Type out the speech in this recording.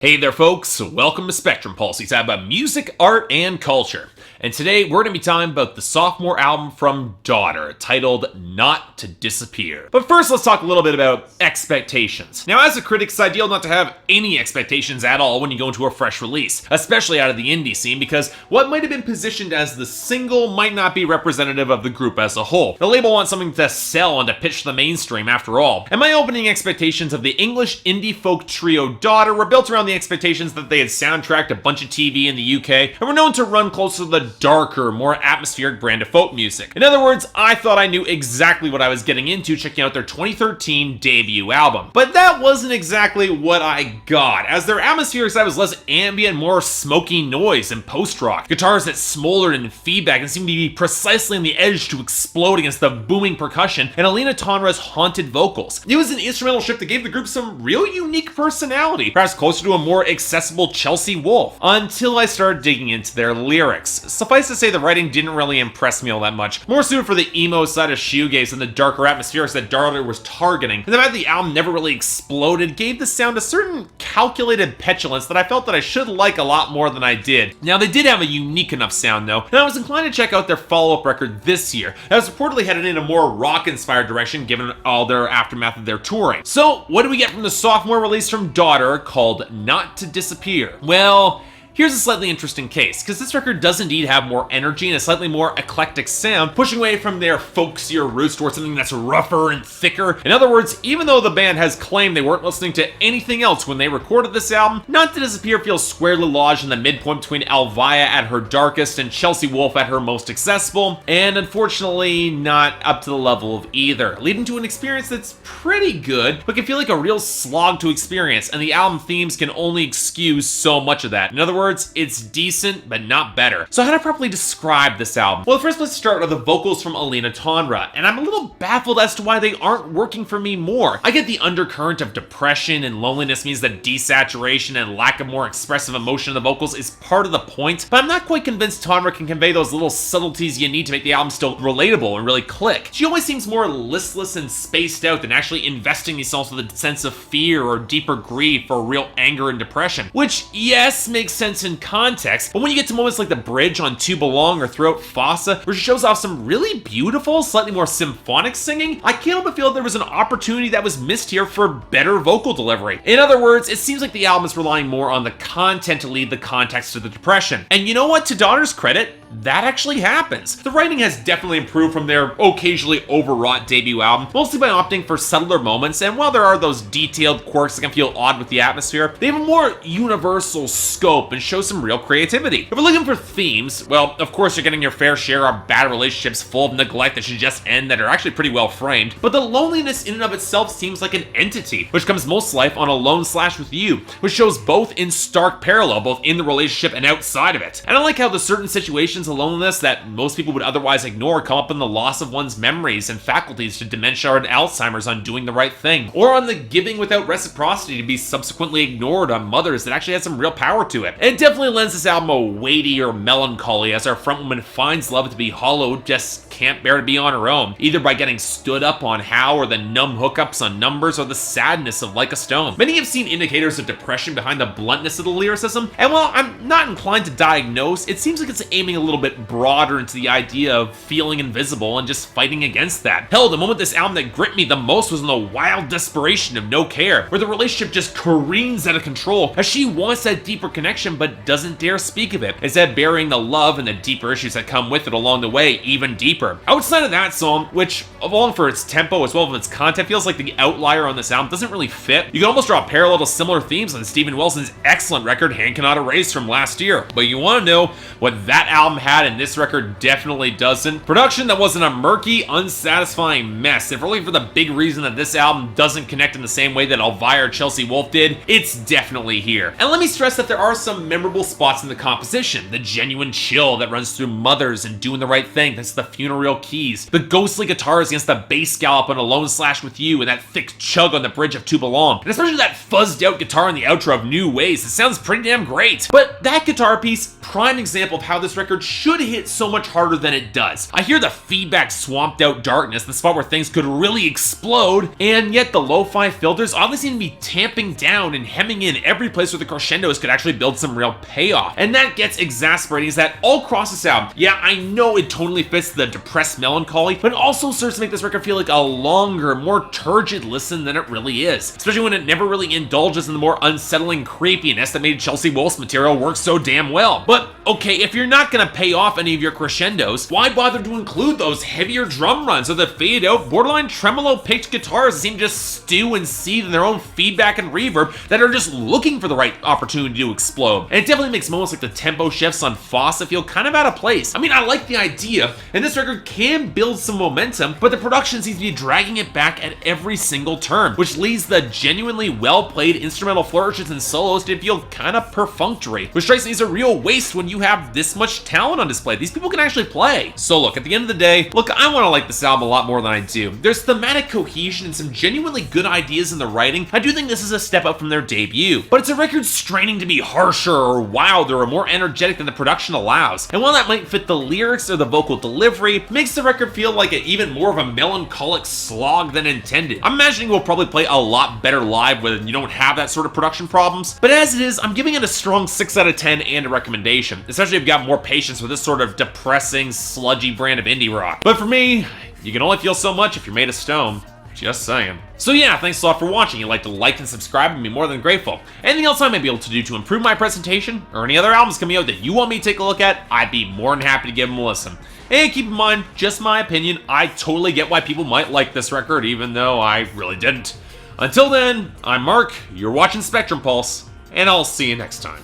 Hey there folks, welcome to Spectrum Pulse. We talk about music, art, and culture. And today we're going to be talking about the sophomore album from Daughter, titled Not to Disappear. But first let's talk a little bit about expectations. Now as a critic, it's ideal not to have any expectations at all when you go into a fresh release, especially out of the indie scene, because what might have been positioned as the single might not be representative of the group as a whole. The label wants something to sell and to pitch the mainstream after all. And my opening expectations of the English indie folk trio Daughter were built around the expectations that they had soundtracked a bunch of TV in the UK and were known to run closer to the darker, more atmospheric brand of folk music. In other words, I thought I knew exactly what I was getting into checking out their 2013 debut album. But that wasn't exactly what I got, as their atmospheric side was less ambient, more smoky noise and post-rock. Guitars that smoldered in feedback and seemed to be precisely on the edge to explode against the booming percussion, and Alina Tonra's haunted vocals. It was an instrumental shift that gave the group some real unique personality, perhaps closer to a more accessible Chelsea Wolfe, until I started digging into their lyrics. Suffice to say, the writing didn't really impress me all that much, more suited for the emo side of shoegaze and the darker atmospherics that Daughter was targeting, and the fact the album never really exploded gave the sound a certain calculated petulance that I felt that I should like a lot more than I did. Now they did have a unique enough sound though, and I was inclined to check out their follow-up record this year, that was reportedly headed in a more rock-inspired direction given all their aftermath of their touring. So what do we get from the sophomore release from Daughter called Not to Disappear? Well, here's a slightly interesting case, because this record does indeed have more energy and a slightly more eclectic sound, pushing away from their folksier roots towards something that's rougher and thicker. In other words, even though the band has claimed they weren't listening to anything else when they recorded this album, Not to Disappear feels squarely lodged in the midpoint between Elvira at her darkest and Chelsea Wolfe at her most accessible, and unfortunately not up to the level of either, leading to an experience that's pretty good, but can feel like a real slog to experience, and the album themes can only excuse so much of that. In other words, it's decent, but not better. So how to properly describe this album? Well, first let's start with the vocals from Alina Tonra, and I'm a little baffled as to why they aren't working for me more. I get the undercurrent of depression and loneliness means that desaturation and lack of more expressive emotion in the vocals is part of the point, but I'm not quite convinced Tonra can convey those little subtleties you need to make the album still relatable and really click. She always seems more listless and spaced out than actually investing these songs with a sense of fear or deeper grief or real anger and depression, which, yes, makes sense in context, but when you get to moments like the bridge on To Belong or throughout Fossa, where she shows off some really beautiful, slightly more symphonic singing, I can't help but feel there was an opportunity that was missed here for better vocal delivery. In other words, it seems like the album is relying more on the content to lead the context to the depression. And you know what? To Daughter's credit, that actually happens. The writing has definitely improved from their occasionally overwrought debut album, mostly by opting for subtler moments, and while there are those detailed quirks that can feel odd with the atmosphere, they have a more universal scope and show some real creativity. If we're looking for themes, well, of course you're getting your fair share of bad relationships full of neglect that should just end that are actually pretty well framed, but the loneliness in and of itself seems like an entity, which comes most to life on Alone / With You, which shows both in stark parallel, both in the relationship and outside of it. And I like how the certain situations of loneliness that most people would otherwise ignore come up in the loss of one's memories and faculties to dementia and Alzheimer's on doing the right thing, or on the giving without reciprocity to be subsequently ignored on mothers that actually had some real power to it. And it definitely lends this album a weightier melancholy as our frontwoman finds love to be hollow, just can't bear to be on her own, either by getting stood up on How or the numb hookups on Numbers or the sadness of Like a Stone. Many have seen indicators of depression behind the bluntness of the lyricism, and while I'm not inclined to diagnose, it seems like it's aiming a little bit broader into the idea of feeling invisible and just fighting against that. Hell, the moment this album that gripped me the most was in the wild desperation of No Care, where the relationship just careens out of control as she wants that deeper connection but doesn't dare speak of it, instead burying the love and the deeper issues that come with it along the way even deeper. Outside of that song, which, along for its tempo as well as its content, feels like the outlier on this album, doesn't really fit, you can almost draw a parallel to similar themes on Steven Wilson's excellent record Hand Cannot Erase from last year. But you want to know what that album had and this record definitely doesn't? Production that wasn't a murky, unsatisfying mess. If we're looking for the big reason that this album doesn't connect in the same way that Elvira or Chelsea Wolfe did, it's definitely here. And let me stress that there are some memorable spots in the composition. The genuine chill that runs through Mothers and Doing the Right Thing, that's the funeral keys. The ghostly guitars against the bass gallop on Alone / With You, and that thick chug on the bridge of To Belong. And especially that fuzzed out guitar in the outro of New Ways. It sounds pretty damn great. But that guitar piece, prime example of how this record should hit so much harder than it does. I hear the feedback swamped out darkness, the spot where things could really explode, and yet the lo-fi filters oddly seem to be tamping down and hemming in every place where the crescendos could actually build some real payoff. And that gets exasperating, is that all across this album, yeah, I know it totally fits the depressed melancholy, but it also serves to make this record feel like a longer, more turgid listen than it really is, especially when it never really indulges in the more unsettling, creepy, and estimated Chelsea Wolf's material works so damn well. But okay, if you're not gonna pay off any of your crescendos, why bother to include those heavier drum runs or the faded out, borderline tremolo picked guitars that seem to just stew and seethe in their own feedback and reverb that are just looking for the right opportunity to explode? And it definitely makes moments like the tempo shifts on Fossa feel kind of out of place. I mean, I like the idea, and this record can build some momentum, but the production seems to be dragging it back at every single turn, which leads the genuinely well-played instrumental flourishes and solos to feel kind of perfunctory, which strikes me as a real waste when you have this much talent on display. These people can actually play. So look, at the end of the day, look, I want to like this album a lot more than I do. There's thematic cohesion and some genuinely good ideas in the writing. I do think this is a step up from their debut, but it's a record straining to be harsher or wilder or more energetic than the production allows. And while that might fit the lyrics or the vocal delivery, it makes the record feel like even more of a melancholic slog than intended. I'm imagining we'll probably play a lot better live when you don't have that sort of production problems, but as it is, I'm giving it a strong 6 out of 10 and a recommendation, especially if you've got more patience with this sort of depressing, sludgy brand of indie rock. But for me, you can only feel so much if you're made of stone. Just saying. So yeah, thanks a lot for watching. If you'd like to like and subscribe, I'd be more than grateful. Anything else I may be able to do to improve my presentation, or any other albums coming out that you want me to take a look at, I'd be more than happy to give them a listen. And keep in mind, just my opinion, I totally get why people might like this record, even though I really didn't. Until then, I'm Mark, you're watching Spectrum Pulse, and I'll see you next time.